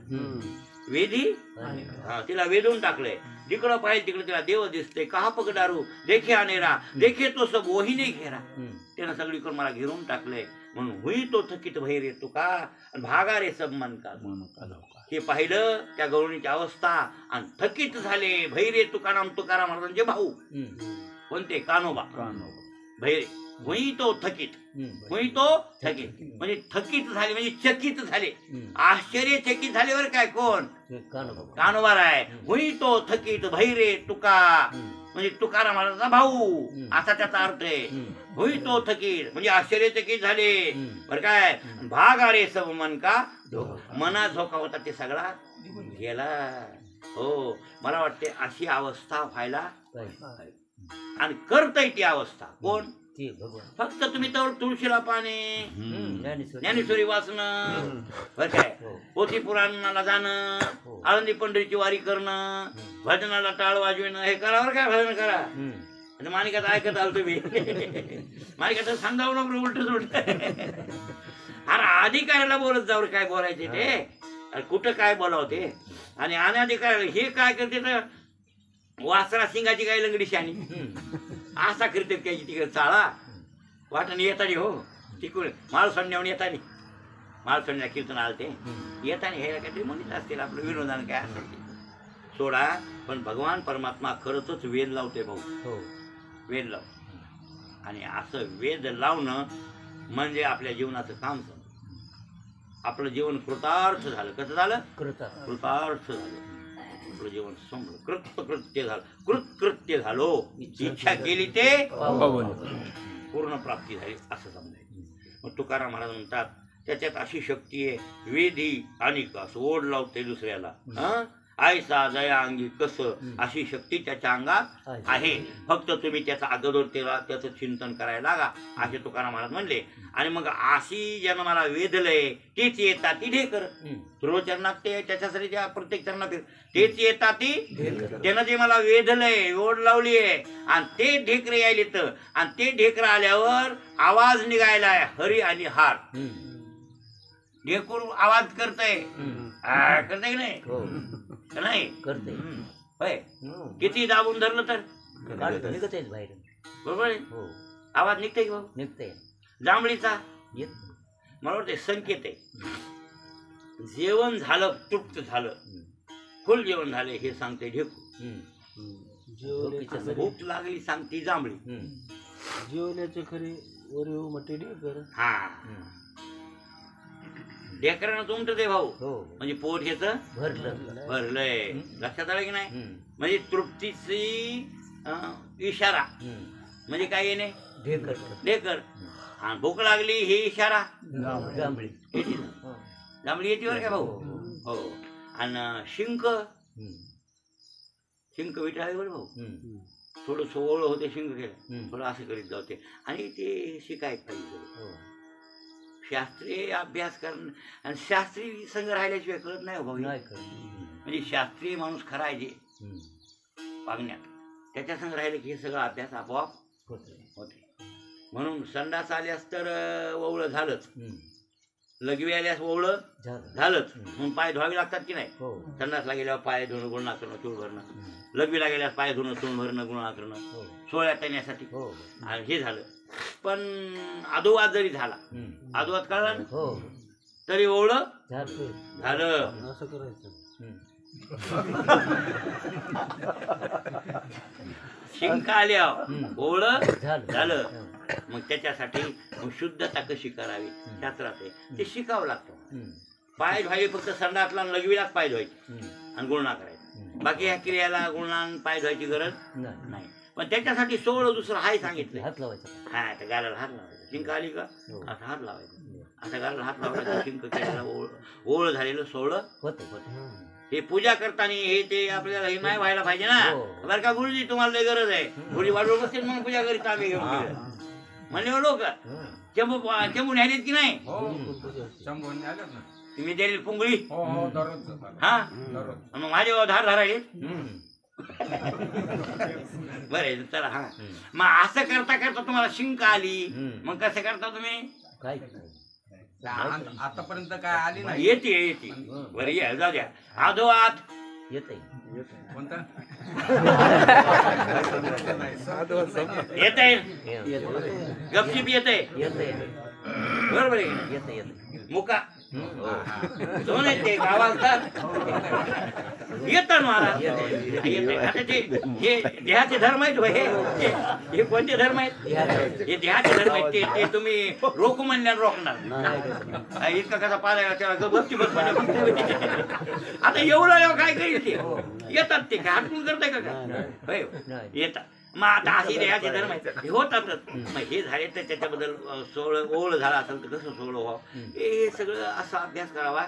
वेधी हा तिला वेधून टाकलंय. जिकडं पाहिजे तिकडे तिला देव दिसते. कहा पगडारू देखे आनेरा, देखे तो सब वही नाही घेरा. त्यानं सगळीकडे मला घेरून टाकलंय म्हणून हुई तो थकीत भैर येतो का भागा रे सब मन का. हे पाहिलं त्या गवळणीची अवस्था आणि थकीत झाले. भैरे तुकाराम महाराजांचे भाऊ कोणते कान्होबा भैरे. हुई तो थकीत, हुई तो थकीत म्हणजे थकीत झाले म्हणजे चकित झाले, आश्चर्यचकित झाले. बरं काय कोण कान्होबा आहे. हुई तो थकीत भैरे तुका म्हणजे तुकाराम महाराजांचा भाऊ असा त्याचा अर्थ आहे. हुई तो थकीत म्हणजे आश्चर्यचकित झाले. बरं काय भाग अरे सब मन का मना झोका होता ते सगळा गेला. हो मला वाटते अशी अवस्था व्हायला आणि करता ती अवस्था कोण. फक्त तुम्ही तर तुळशीला पाणी, ज्ञानेश्वरी वाचणं, बरं काय पोथी पुराणाला जाणं, आळंदी पंढरीची वारी करणं, भजनाला टाळ वाजविणं हे करा. बरं काय भजन करा. माणिकाचं ऐकत आलो तुम्ही, माणिकाचं सांगावं नको उलट सुलट. अरे अधिकाऱ्याला बोलत जावर काय बोलायचे ते, कुठं काय बोलावं ते. आणि अनाधिकाऱ्याला हे काय करते तर वासरा सिंगाची काय लंगडी शानी असा करते काय तिकडे चाळा वाटण येतानी. हो तिकडे माळसोंड्याहून येतानी, माळसोंड्या कीर्तन आलं ते येतानी हे काहीतरी म्हणत असतील आपलं विनोदानं काय असेल ते सोडा. पण भगवान परमात्मा खरंच वेद लावते भाऊ, वेद लाव. आणि असं वेद लावणं म्हणजे आपल्या जीवनाचं काम झालं. आपलं जीवन कृतार्थ झालं. कसं झालं कृतार्थ झालं. आपलं जीवन संपलं, कृत्य झालं, कृत्य झालो. इच्छा केली ते पूर्ण प्राप्ती झाली असं समजायचं. मग तुकाराम महाराज म्हणतात त्याच्यात अशी शक्ती आहे वेधी आणि असं ओढ लावते दुसऱ्याला. आयसा दया अंगी कसं अशी शक्ती त्याच्या अंगात आहे. फक्त तुम्ही त्याचा अगोदर त्याचं चिंतन करायला लागा असे तुकाराम महाराज म्हणले. आणि मग अशी ज्यानं मला वेधलंय तेच येतात ती ढेकर. ध्रुवचरणात ते त्याच्यासाठी ज्या प्रत्येक चरणात तेच येतात ती. त्यानं जे मला वेधलंय ओढ लावली आहे आणि ते ढेकर यायले तर आणि ते ढेकर आल्यावर आवाज निघायलाय हरी आणि हार. ढेकूर आवाज करतय करतय की नाही करते होय. किती दाबून धरलं तर निघत आहे बाहेर. बरोबर आहे. आवाज निघते की भाऊ निघते. जांभळीचा येत मला वाटते संकेत आहे. जेवण झालं तृप्त झालं फुल जेवण झाले हे सांगते ढेकूर. भूक लागली सांगते जांभळी. जेवल्याचे खरे वरीव मटे ढेकर. हा ढेकरानं तुमचं ते भाऊ म्हणजे पोट ह्याच भरलंय. लक्षात आलं की नाही. म्हणजे तृप्तीची इशारा म्हणजे काय येणे ढेकर. आणि भूक लागली हे इशारा जांभळी येते बरं काय भाऊ. हो आणि शिंक विटाळे बरं भाऊ. थोडं सोवळ होते शिंक केलं थोडं असं करीत जाते आणि ते शिकायचं पाहिजे. शास्त्रीय अभ्यास करणं आणि शास्त्रीय संघ राहिल्याशिवाय कळत नाही भाऊ. म्हणजे शास्त्रीय माणूस खरा आहे जे वागण्यात त्याच्या संघ राहिले की हे सगळं अभ्यास आपोआप होते. म्हणून संडास आल्यास तर ववळं झालंच लघवी आल्यास ओवळं झालंच म्हणून पाय धुवावे लागतात की नाही. हो संडासला गेल्यावर पाय धुणं गुळणा करणं चूळ भरणं, लघवीला गेल्यास पाय धुणं चूळ भरणं गुळणा करणं सोहळ्यात येण्यासाठी. हो आणि हे झालं. पण अधोवाद जरी झाला, अधोवाद कळला ना हो तरी ओवळं झालं झालं. असं करायचं. शिंका आल्यावर ओवळं झालं झालं. मग त्याच्यासाठी मग शुद्धता कशी करावी शास्त्रात आहे ते शिकावं लागतं. पाय धुवायचे फक्त संडासला आणि लघवीलाच पाय धुवायचे आणि गुळणा करायचा. बाकी ह्या क्रियाला गुळणा आणि पाय धुवायची गरज नाही. पण त्याच्यासाठी सोळं दुसरं हाय सांगितलं. हात लावायचा. हा आता गालाला हात लावायचा. शिंक आली का आता हात लावायचा. आता गालाला हात लावायचा. शिंक केलेला ओळ झालेलं सोळं होते होते. हे पूजा करताना हे ते आपल्याला हे नाही व्हायला पाहिजे ना. बरं का गुरुजी तुम्हाला लई गरज आहे. गुरुजी वाढवून बसतील म्हणून पूजा करीत आम्ही घेऊन म्हणले लोक चंबू न्यायलेत की नाही. तुम्ही दिली पुंगळी हा मग माझे धार धरायले बरं चला. हा मग असं करता करता तुम्हाला शिंक आली मग कसं करता तुम्ही. काय आतापर्यंत काय आली नाही. येते येते बरं ये जाऊ द्या. आधोआत येते कोणता येते गपचिप येते येते बरोबर आहे. येते येते मुका दोन येते गावात येतात महाराज. आता ते हे देहाचे धर्म आहेत. हे कोणते धर्म आहेत. हे देहाचे धर्म आहेत. ते तुम्ही रोखू म्हणल्यानं रोखणार. इतका कसा पालायला त्याला गपची बस आता एवढं काय करील ते येतात. ते काय हातून करताय का येतात. मग आता अशी देहाचे धर्म आहेत हे होतातच. मग हे झाले तर त्याच्याबद्दल ओळ झाला असेल तर कसं सोहळं व्हावं हे सगळं असा अभ्यास करावा.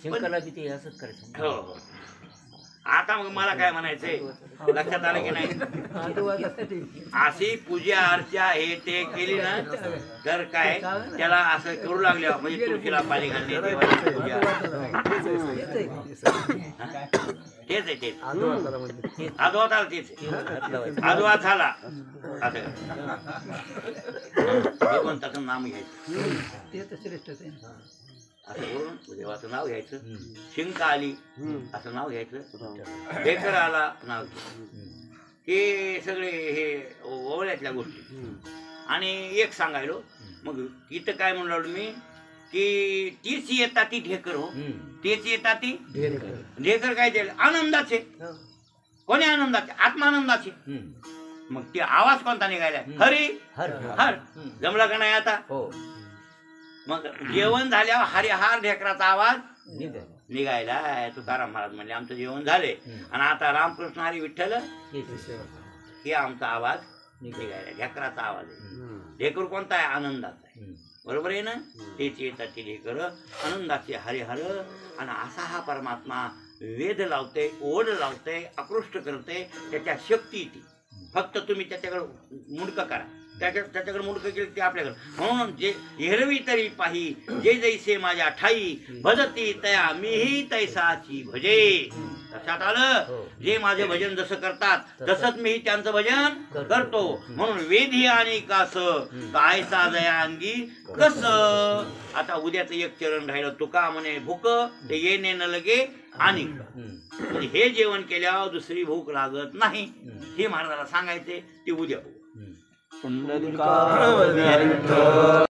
शिंकाला बी ते असंच करायचं. हो. आता मग मला काय म्हणायचंय लक्षात आलं की नाही. अशी पूजा अर्चा हे ते केली ना तर काय त्याला असं करू लागल्या म्हणजे तुळशीला पाणी घालणे देवाची पूजा तेच आहे. तेच आधोवात आला तेच आधोवात झाला. भगवंताचं नाम घ्यायचं असं करून देवाचं नाव घ्यायचं. शिंक आली असं नाव घ्यायचं. ढेकर आला नाव घ्यायचं. हे सगळे हे ओवळ्यातल्या गोष्टी. आणि एक सांगायलो मग इथं काय म्हणलो मी की तीच येतात ती ढेकर. हो तेच येतात ती ढेकर काय दिले आनंदाचे. कोणी आनंदाचे आत्मानंदाचे. मग ते आवाज कोणता निघायला हरी हर जमला का नाही आता. मग जेवण झाल्यावर हरिहार ढेकराचा आवाज निघायला. तुकाराम महाराज म्हणले आमचं जेवण झाले आणि आता रामकृष्ण हरी विठ्ठल हे आमचा आवाज निघायला. ढेकराचा आवाज आहे. ढेकर कोणता आहे आनंदाचा आहे. बरोबर आहे ना. तेच येतात ते ढेकर आनंदाचे हरिहर. आणि असा हा परमात्मा वेद लावते ओढ लावते आकृष्ट करते. त्याच्या शक्ती ती फक्त तुम्ही त्याच्याकडे मुंडकं करा. त्याच्याकडे मुंडकं केलं ते आपल्याकडे. म्हणून जे हेरवी तरी पाही जे जैसे माझ्या ठाई भजती तया मीही तैसाची भजे. लक्षात आलं. जे माझे भजन जसं करतात तसंच मीही त्यांचं भजन करतो. म्हणून वेधी आणि कास कायसा दया अंगी कस. आता उद्याचं एक चरण राहिलं. तुका म्हणे भूक ते येणे न लगे आणि हे जेवण केल्यावर दुसरी भूक लागत नाही हे महाराजाला सांगायचे. ते उद्या